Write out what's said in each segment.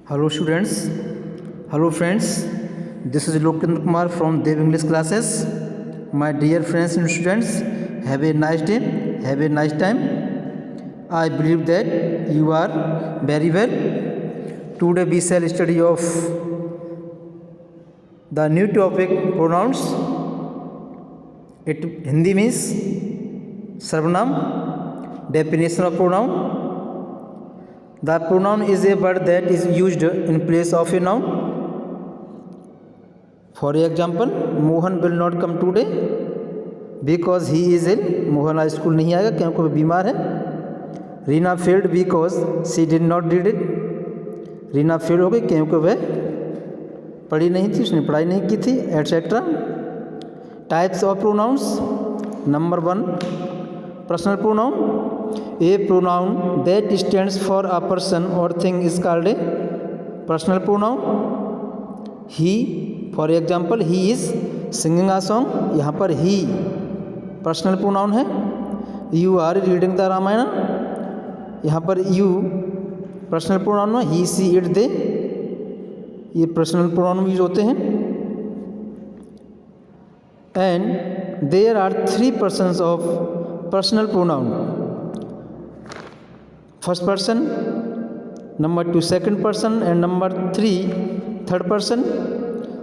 Hello students, hello friends. This is Lokendra Kumar from Dev English classes. My dear friends and students, have a nice day, have a nice time. I believe that you are very well. Today we shall study of the new topic pronouns. It Hindi means sarvanam. Definition of pronoun. The pronoun is a word that is used in place of a noun. For example, Mohan will not come today because he is ill. Mohan आज school नहीं आएगा क्योंकि वह बीमार है. Reena failed because she did not read it. Reena fail हो गई क्योंकि वह पढ़ी नहीं थी, उसने पढ़ाई नहीं की थी, etcetera. Types of pronouns. Number 1, personal pronoun. A pronoun that stands for a person or thing is called a personal pronoun. He, for example, he is singing a song. यहाँ पर he personal pronoun है. You are reading the Ramayana. यहाँ पर you personal pronoun है. He, she, it, they ये personal pronoun use होते हैं. And there are 3 persons of personal pronoun. First person, number 2 second person, and number 3 third person.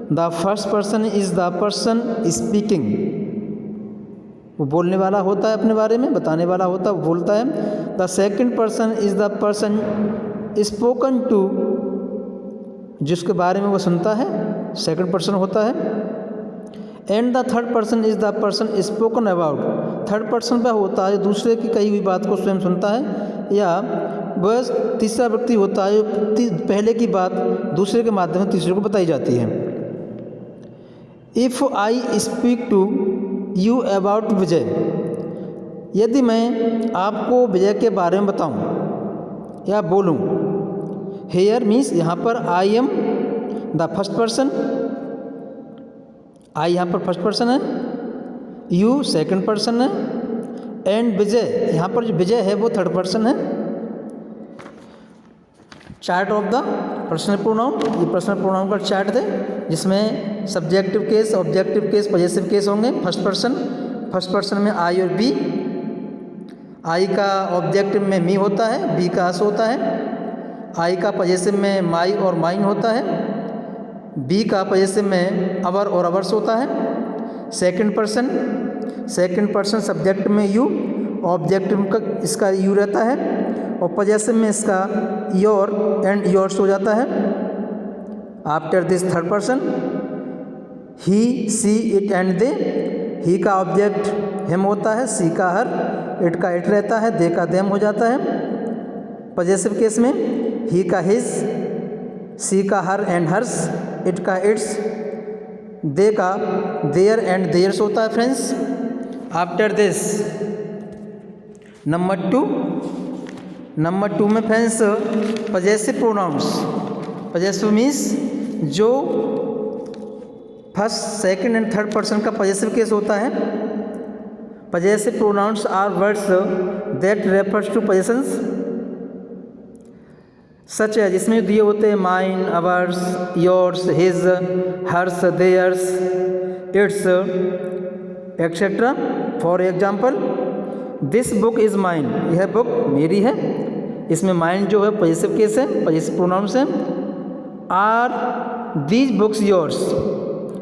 The first person is the person speaking. वो बोलने वाला होता है, अपने बारे में बताने वाला होता है, वो बोलता है. The second person is the person spoken to, जिसके बारे में वो सुनता है, second person होता है. And the third person is the person spoken about. Third person वह होता है दूसरे की कही हुई बात को स्वयं सुनता है, या वह तीसरा व्यक्ति होता है पहले की बात दूसरे के माध्यम से तीसरे को बताई जाती है. If I speak to you about Vijay. यदि मैं आपको विजय के बारे में बताऊं या बोलूं. हेयर मीन्स यहाँ पर I am the first person. I यहाँ पर फर्स्ट पर्सन है, यू सेकंड पर्सन है, एंड विजय यहाँ पर जो विजय है वो थर्ड पर्सन है. Chart of the personal pronoun. ये पर्सनल प्रोनाउन का चार्ट है जिसमें subjective case, objective case, possessive case होंगे. फर्स्ट पर्सन में आई और बी. आई का ऑब्जेक्टिव में मी होता है, बी का अस होता है. आई का पॉजेसिव में माई और माइन होता है. बी का पॉजेसिव में अवर और अवर्स होता है. सेकंड पर्सन सब्जेक्ट में यू, ऑब्जेक्टिव का इसका यू रहता है, और पॉजेसिव में इसका योर एंड योर्स हो जाता है. After this third person he, she, it and they. He का ऑब्जेक्ट हिम होता है, सी का हर, इट का इट रहता है, दे का देम हो जाता है. पॉजेसिव केस में ही का हिज, सी का हर एंड हर्स, इट का इट्स, दे का देयर एंड देयर्स होता है. फ्रेंड्स, आफ्टर दिस नंबर 2 में friends possessive pronouns. Possessive means जो first, second and third person का पॉजेसिव केस होता है. Possessive pronouns are words that refers to possessions such है, जिसमें दिए होते हैं mine, ours, yours, his, hers, theirs, its, etcetera. For example, this book is mine. यह बुक मेरी है. इसमें माइन जो है पॉजेसिव केस है, पॉजेसिव प्रोनाउंस है. Are these books yours.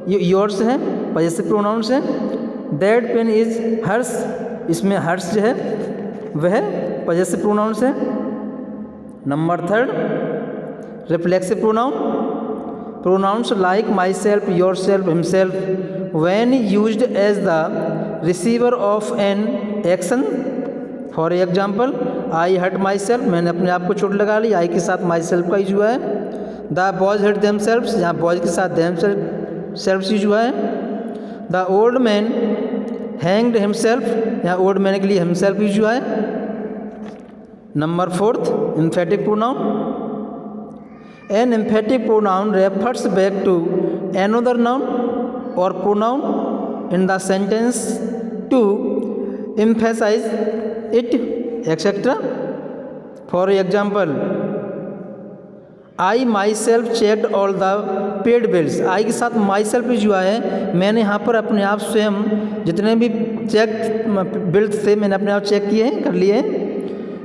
ये योर्स है, पॉजेसिव प्रोनाउंस है. That pen is hers. इसमें हर्स जो है वह पॉजेसिव प्रोनाउंस है. Number 3, reflexive pronoun. Pronouns like myself, yourself, himself, when used as the receiver of an action. For example, I hurt myself. मैंने अपने आप को चोट लगा ली. आई के साथ माई सेल्फ का यूज हुआ है. The boys hurt themselves. यहाँ बॉयज के साथ देम सेल्फ्स यूज हुआ है. The old man hanged himself. यहाँ ओल्ड मैन के लिए हिमसेल्फ यूज हुआ है. Number 4, emphatic pronoun. An emphatic pronoun refers back to another noun or pronoun in the sentence to emphasize it, etc. For example, I myself checked all the paid bills. I के साथ my self जो है, मैंने यहाँ पर अपने आप स्वयं जितने भी चेक बिल्स थे मैंने अपने आप चेक किए हैं, कर लिए हैं।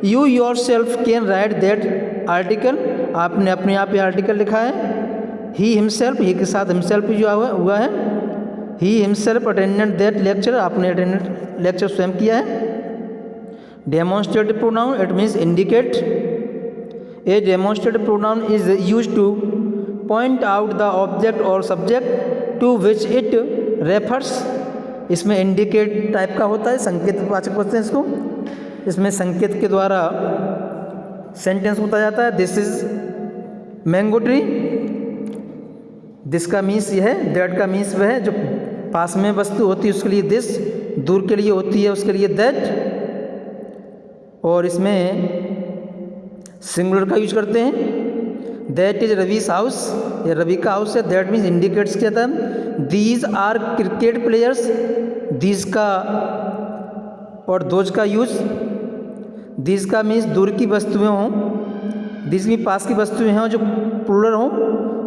You your self can write that article, आपने अपने आप ये आर्टिकल लिखा है। ही हिमसेल्फ, ही के साथ हिमसेल्फ जो हुआ है। He himself attended that lecture, आपने अटेंडेड लेक्चर स्वयं किया है। Demonstrative pronoun, it means indicate. A demonstrative pronoun is used to point out the object or subject to which it refers. इसमें इंडिकेट टाइप का होता है, संकेत वाचक बोलते हैं इसको। इसमें संकेत के द्वारा सेंटेंस बताया जाता है। This is mango tree, this का मीन्स यह है, दैट का मीन्स वह है जो पास में वस्तु होती है उसके लिए दिस, दूर के लिए होती है उसके लिए दैट। और इसमें सिंगुलर का यूज करते हैं। दैट इज रवीज हाउस, ये रवि का हाउस है। दैट मीन्स इंडिकेट्स क्या था। These are cricket players, these का और दोज का यूज। दीज का मीन्स दूर की वस्तुएं हों, दीज में पास की वस्तुएं हों जो प्लूरल हों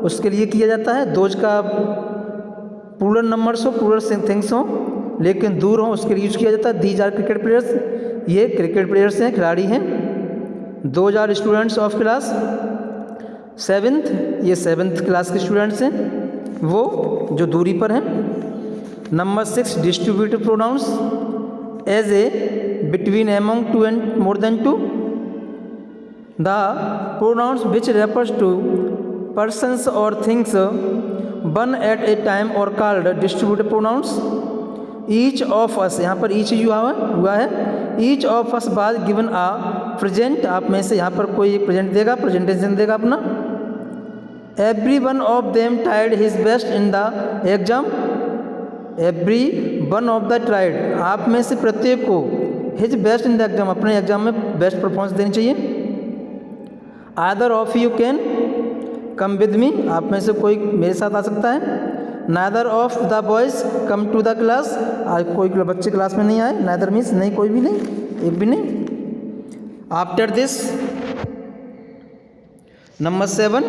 उसके लिए किया जाता है। दोज का प्लूरल नंबर्स हो, प्लूरल थिंग्स हों लेकिन दूर हों उसके लिए यूज किया जाता है। दीज आर क्रिकेट प्लेयर्स, ये क्रिकेट प्लेयर्स हैं, खिलाड़ी हैं। Those are students of class seventh, ये सेवेंथ क्लास के स्टूडेंट्स हैं वो जो दूरी पर हैं। Number 6 distributive pronouns as a between among two and more than two. The pronouns which refers to persons or things one at a time or called distributive pronouns. Each of us, यहाँ पर each हुआ है। Each of us बाद given a present, आप में से यहाँ पर कोई एक present देगा, presentation देगा अपना। Every one of them tried his best in the exam. Every one of the tried, आप में से प्रत्येक को his best in the exam, अपने एग्जाम में बेस्ट परफॉर्मेंस देनी चाहिए। Either of you can come with me, आप में से कोई मेरे साथ आ सकता है। Neither of the boys come to the class, आज कोई बच्चे क्लास में नहीं आए। नादर मीन्स नहीं, कोई भी नहीं, एक भी नहीं। After this number 7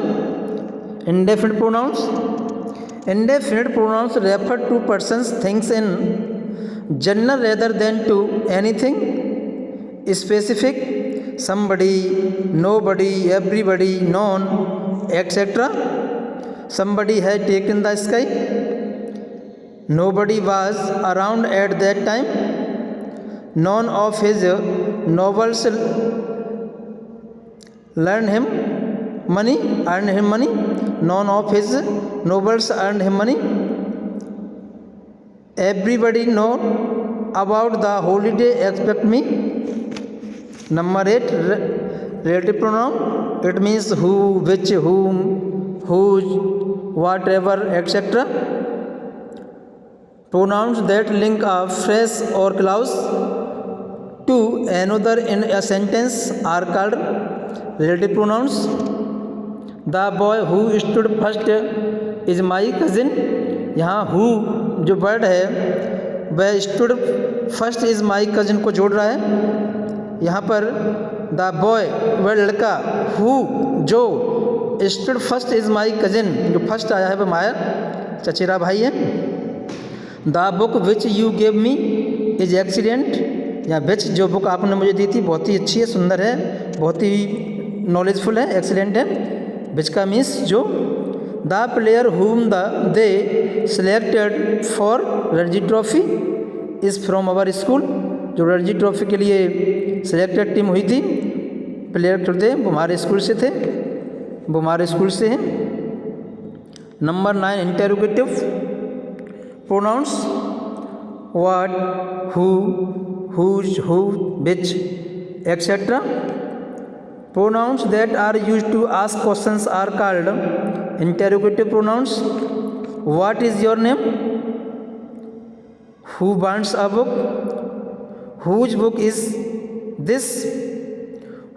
indefinite pronouns. Indefinite pronouns refer to persons things in general rather than to anything specific, somebody, nobody, everybody, none, etc. Somebody had taken the sky, nobody was around at that time, none of his novels earned him money, none of his novels earned him money. Everybody know about the holiday except me. Number 8 relative pronoun, it means who, which, whom, whose, whatever, etc. Pronouns that link a phrase or clause to another in a sentence are called relative pronouns. The boy who stood first is my cousin. यहाँ who जो word है वह stood first is my cousin को जोड़ रहा है। यहाँ पर द बॉय वह लड़का, हु जो stood first is my cousin जो फर्स्ट आया है वह माया चचेरा भाई है। The book which you gave me is excellent, या विच जो बुक आपने मुझे दी थी बहुत ही अच्छी है, सुंदर है, बहुत ही नॉलेजफुल है, एक्सीलेंट है। विच का मीन्स जो। The player whom they selected for Ranji trophy is from our school, जो रणजी ट्रॉफी के लिए सिलेक्टेड टीम हुई थी, प्लेयर खेलते वो हमारे स्कूल से थे, वो हमारे स्कूल से हैं। Number 9 interrogative pronouns what, who, whose, who, which, etcetera. Pronouns that are used to ask questions are called interrogative pronouns. What is your name? Who wants a book? Whose book is this?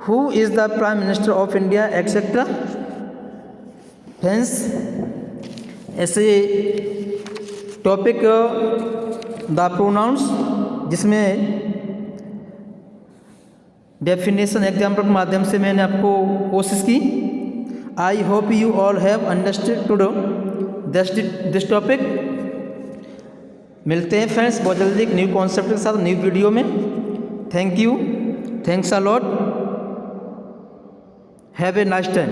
Who is the Prime Minister of India, etc. Hence, ऐसे topic the pronounce जिसमें definition example के माध्यम से मैंने आपको कोशिश की। I hope you all have understood today this topic. मिलते हैं फ्रेंड्स बहुत जल्दी एक न्यू कॉन्सेप्ट के साथ न्यू वीडियो में। Thank you, thanks a lot, have a nice time.